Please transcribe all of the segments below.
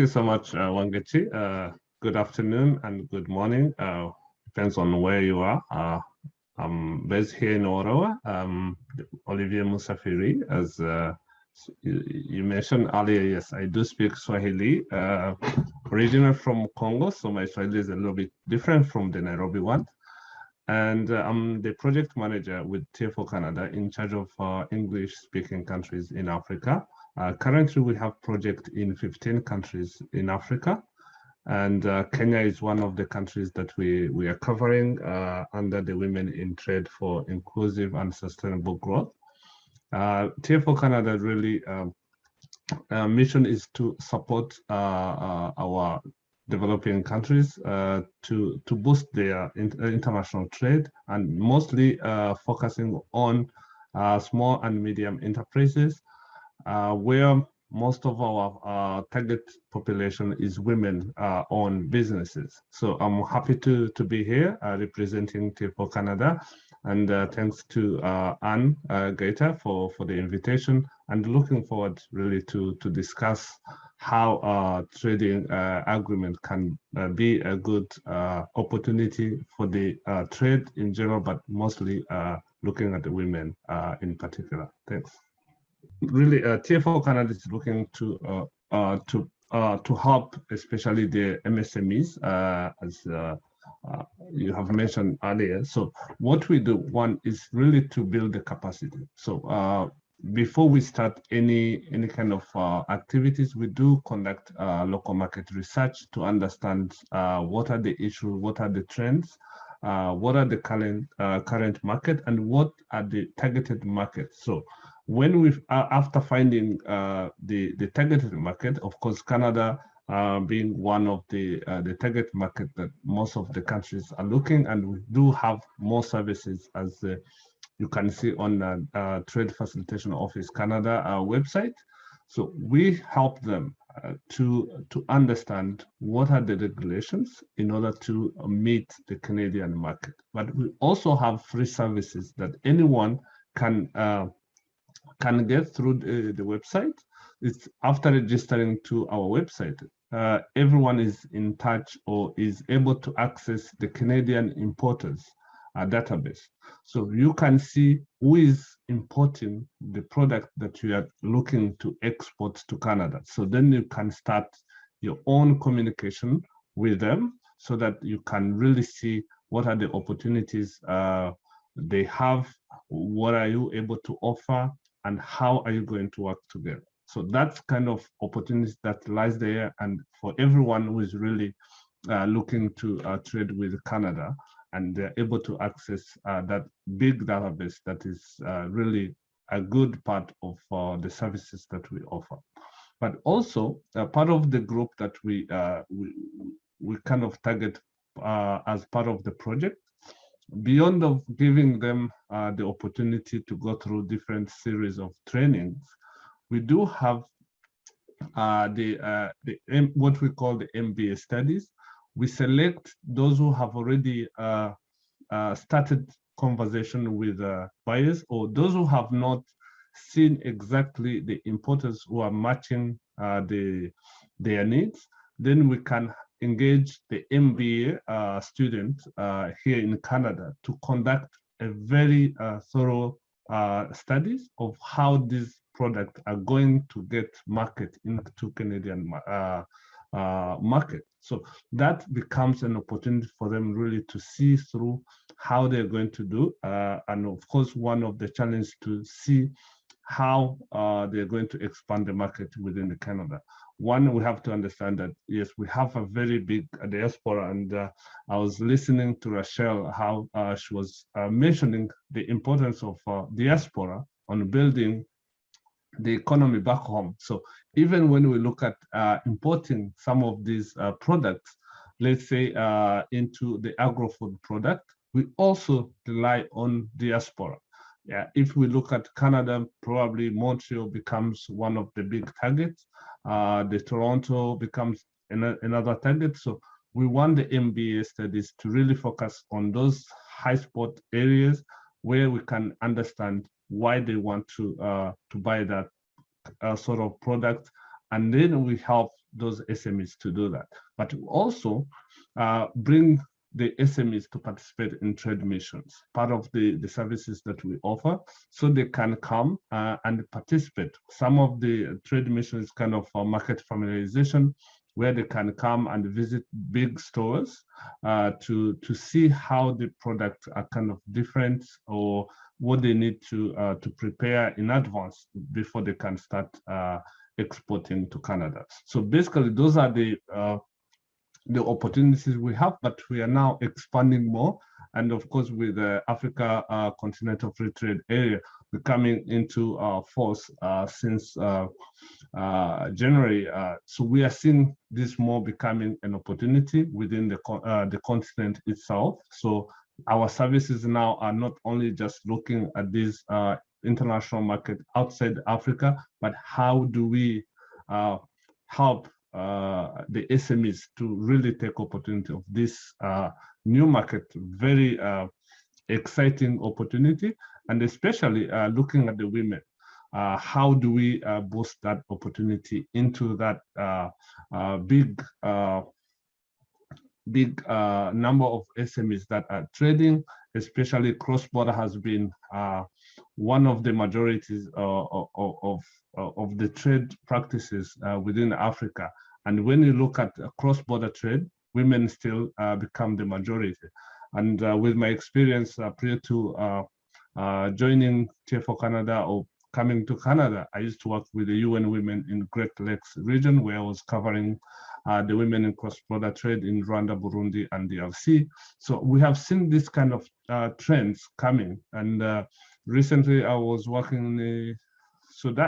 you so much, Wangechi. Good afternoon and good morning. Depends on where you are. I'm based here in Ottawa. Olivier Musafiri, as you mentioned earlier. Yes, I do speak Swahili. Originally from Congo, so my Swahili is a little bit different from the Nairobi one. And I'm the project manager with TFO Canada in charge of English-speaking countries in Africa. Currently, we have projects in 15 countries in Africa, and Kenya is one of the countries that we are covering under the Women in Trade for Inclusive and Sustainable Growth. TFO Canada really mission is to support our developing countries to boost their international trade, and mostly focusing on small and medium enterprises, where most of our target population is women-owned businesses. So I'm happy to be here representing TFO Canada, and thanks to Anne Gaeta for the invitation, and looking forward really to discuss how trading agreement can be a good opportunity for the trade in general, but mostly looking at the women in particular. Thanks. Really, TFO Canada is looking to help, especially the MSMEs, as you have mentioned earlier. So what we do, one is really to build the capacity. So before we start any kind of activities, we do conduct local market research to understand what are the issues, what are the trends, what are the current market, and what are the targeted markets. So when we after finding the targeted market, of course, Canada being one of the target market that most of the countries are looking, and we do have more services, as you can see on the Trade Facilitation Office Canada website. So we help them to understand what are the regulations in order to meet the Canadian market. But we also have free services that anyone can get through the website. It's after registering to our website. Everyone is in touch or is able to access the Canadian importers database. So you can see who is importing the product that you are looking to export to Canada. So then you can start your own communication with them so that you can really see what are the opportunities they have, what are you able to offer, and how are you going to work together. So that's kind of opportunities that lies there, and for everyone who is really looking to trade with Canada, and they're able to access that big database that is really a good part of the services that we offer. But also part of the group that we kind of target as part of the project, beyond of giving them the opportunity to go through different series of trainings, we do have what we call the MBA studies. We select those who have already started conversation with buyers, or those who have not seen exactly the importers who are matching their needs. Then we can engage the MBA student here in Canada to conduct a very thorough studies of how these products are going to get market into Canadian market. So that becomes an opportunity for them really to see through how they're going to do. And of course, one of the challenges to see how they're going to expand the market within the Canada. One, we have to understand that, yes, we have a very big diaspora, and I was listening to Rachel, how she was mentioning the importance of diaspora on building the economy back home. So even when we look at importing some of these products, let's say into the agro-food product, we also rely on diaspora. Yeah, if we look at Canada, probably Montreal becomes one of the big targets. The Toronto becomes another target. So we want the MBA studies to really focus on those high spot areas where we can understand why they want to buy that sort of product, and then we help those SMEs to do that, but also bring the SMEs to participate in trade missions, part of the services that we offer, so they can come and participate. Some of the trade missions kind of market familiarization, where they can come and visit big stores to see how the products are kind of different, or what they need to prepare in advance before they can start exporting to Canada. So basically, those are the opportunities we have, but we are now expanding more. And of course, with the Africa Continental Free Trade Area coming into force since January, so we are seeing this more becoming an opportunity within the continent itself. So our services now are not only just looking at this international market outside Africa, but how do we help the SMEs to really take opportunity of this new market, very exciting opportunity, and especially looking at the women. How do we boost that opportunity into that big number of SMEs that are trading, especially cross-border has been one of the majorities of the trade practices within Africa. And when you look at cross-border trade, women still become the majority. And with my experience prior to joining TFO Canada or coming to Canada, I used to work with the UN Women in Great Lakes region, where I was covering the women in cross-border trade in Rwanda, Burundi, and DRC. So we have seen this kind of trends coming. And recently I was working in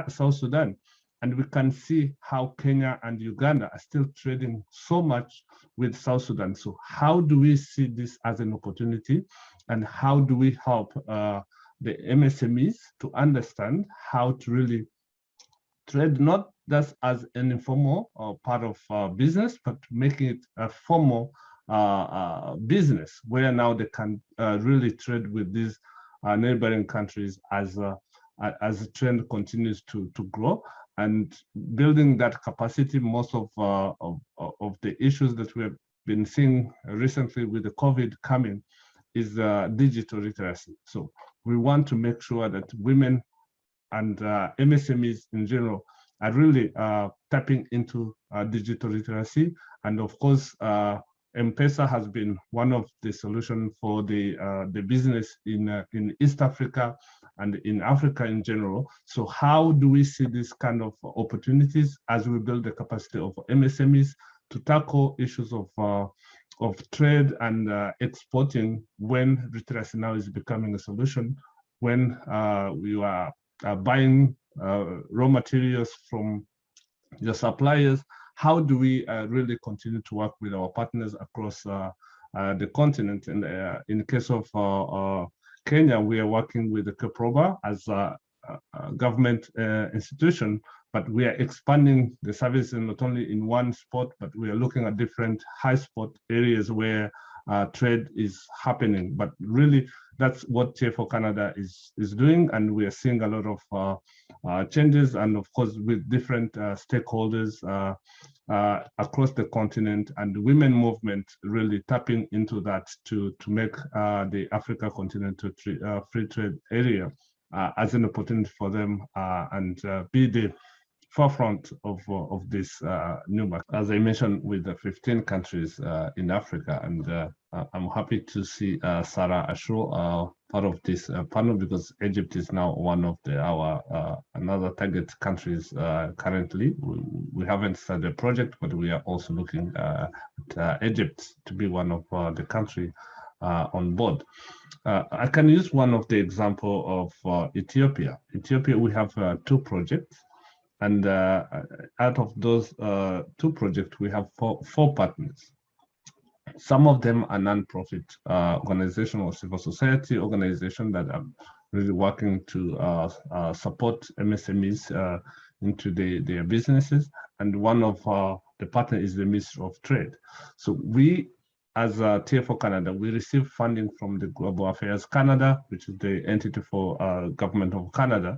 South Sudan, and we can see how Kenya and Uganda are still trading so much with South Sudan. So how do we see this as an opportunity, and how do we help the MSMEs to understand how to really trade, not just as an informal part of business, but making it a formal business, where now they can really trade with these neighboring countries as the trend continues to grow, and building that capacity. Most of the issues that we have been seeing recently with the COVID coming is digital literacy. So we want to make sure that women and MSMEs in general are really tapping into digital literacy. And of course, M-Pesa has been one of the solutions for the business in East Africa and in Africa in general. So how do we see this kind of opportunities as we build the capacity of MSMEs to tackle issues of trade and exporting, when literacy now is becoming a solution, when we are buying raw materials from the suppliers? How do we really continue to work with our partners across the continent? And in the case of Kenya, we are working with the Keproba as a government institution, but we are expanding the services not only in one spot, but we are looking at different high spot areas where trade is happening. But really, that's what TFO Canada is doing, and we are seeing a lot of changes, and of course with different stakeholders across the continent, and the women movement really tapping into that to make the Africa Continental Free Trade Area as an opportunity for them and be the forefront of this new market. As I mentioned, with the 15 countries in Africa, and I'm happy to see Sarah Ashur part of this panel, because Egypt is now one of our another target countries currently. We haven't started a project, but we are also looking at Egypt to be one of the country on board. I can use one of the example of Ethiopia. Ethiopia, we have 2 projects. And out of those 2 projects, we have four partners. Some of them are non-profit organizations or civil society organizations that are really working to support MSMEs into their businesses. And one of the partners is the Ministry of Trade. So we, as TFO Canada, we receive funding from the Global Affairs Canada, which is the entity for Government of Canada.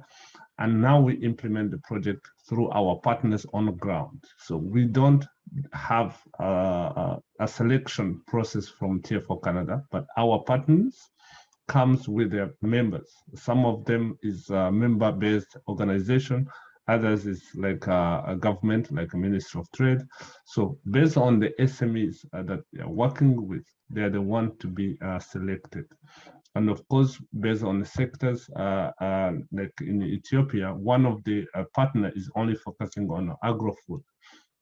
And now we implement the project through our partners on the ground. So we don't have a selection process from TFO Canada, but our partners comes with their members. Some of them is a member-based organization, others is like a government, like a Ministry of Trade. So based on the SMEs that they're working with, they're the one to be selected. And of course, based on the sectors, like in Ethiopia, one of the partner is only focusing on agro-food.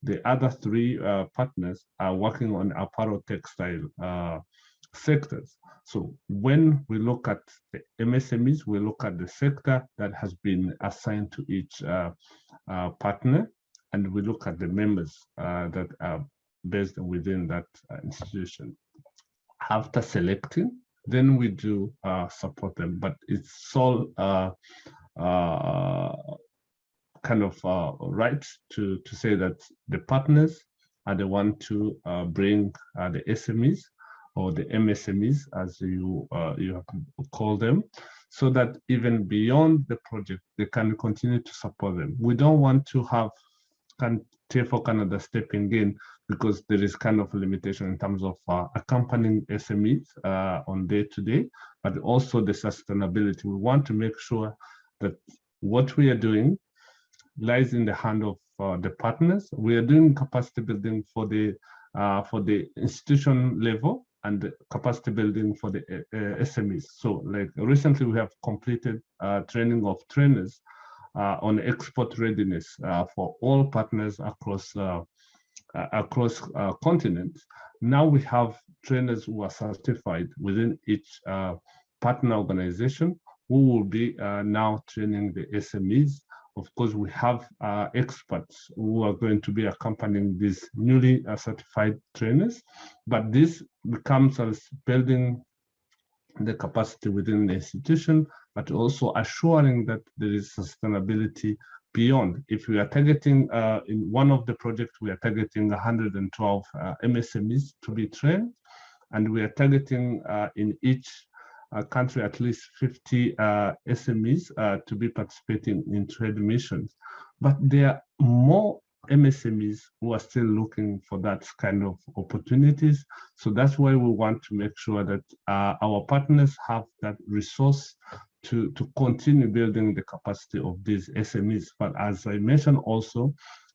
The other three partners are working on apparel textile sectors. So when we look at the MSMEs, we look at the sector that has been assigned to each partner, and we look at the members that are based within that institution. After selecting, then we do support them, but it's all kind of right to say that the partners are the one to bring the SMEs or the MSMEs, as you have called them, so that even beyond the project, they can continue to support them. We don't want to have TFO Canada stepping in because there is kind of a limitation in terms of accompanying SMEs on day-to-day, but also the sustainability. We want to make sure that what we are doing lies in the hand of the partners. We are doing capacity building for the institution level and the capacity building for the SMEs. So like recently we have completed training of trainers on export readiness for all partners across continents. Now we have trainers who are certified within each partner organization who will be now training the SMEs. Of course, we have experts who are going to be accompanying these newly certified trainers, but this becomes as building the capacity within the institution, but also assuring that there is sustainability beyond. If we are targeting, in one of the projects, we are targeting 112 MSMEs to be trained, and we are targeting in each country at least 50 SMEs to be participating in trade missions. But there are more MSMEs who are still looking for that kind of opportunities. So that's why we want to make sure that our partners have that resource to continue building the capacity of these SMEs. But as I mentioned also,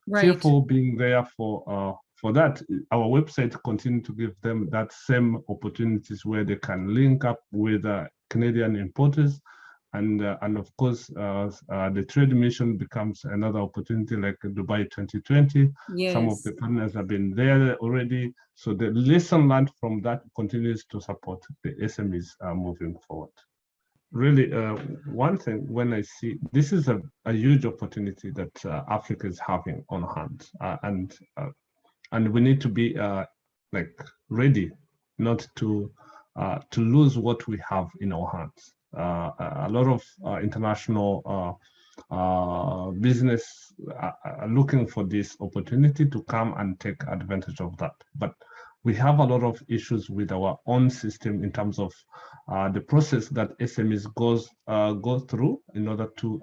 TFO being there for that, our website continue to give them that same opportunities where they can link up with Canadian importers. And of course, the trade mission becomes another opportunity like Dubai 2020. Yes. Some of the partners have been there already. So the lesson learned from that continues to support the SMEs moving forward. Really, one thing when I see, this is a huge opportunity that Africa is having on hand. And we need to be like ready not to lose what we have in our hands. A lot of international business are looking for this opportunity to come and take advantage of that. But we have a lot of issues with our own system in terms of the process that SMEs go through in order to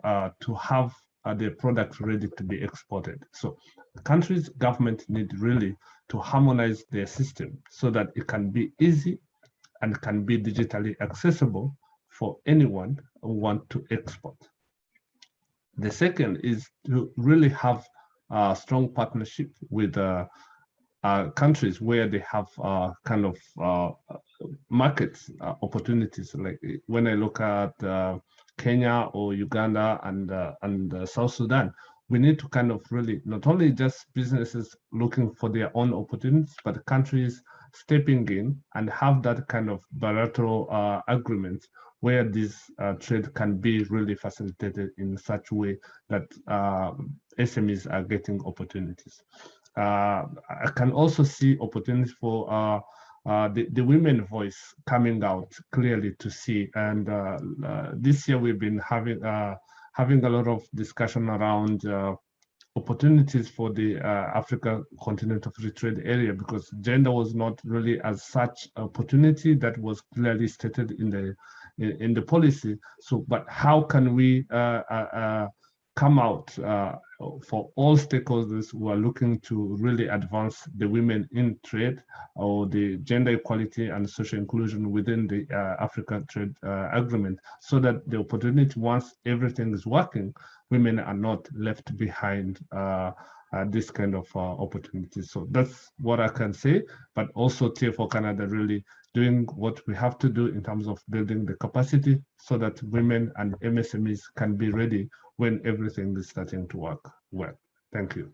have their products ready to be exported. So the country's government need really to harmonize their system so that it can be easy and can be digitally accessible for anyone who want to export. The second is to really have a strong partnership with countries where they have kind of markets opportunities. Like when I look at Kenya or Uganda and South Sudan, we need to kind of really not only just businesses looking for their own opportunities, but countries stepping in and have that kind of bilateral agreements where this trade can be really facilitated in such a way that SMEs are getting opportunities. I can also see opportunities for the women voice coming out clearly to see. And this year we've been having a lot of discussion around opportunities for the Africa Continental Free Trade Area, because gender was not really as such opportunity that was clearly stated in the policy. So, but how can we come out for all stakeholders who are looking to really advance the women in trade or the gender equality and social inclusion within the African Trade Agreement, so that the opportunity, once everything is working, women are not left behind this kind of opportunities. So that's what I can say, but also TFO Canada really doing what we have to do in terms of building the capacity so that women and MSMEs can be ready when everything is starting to work well. Thank you.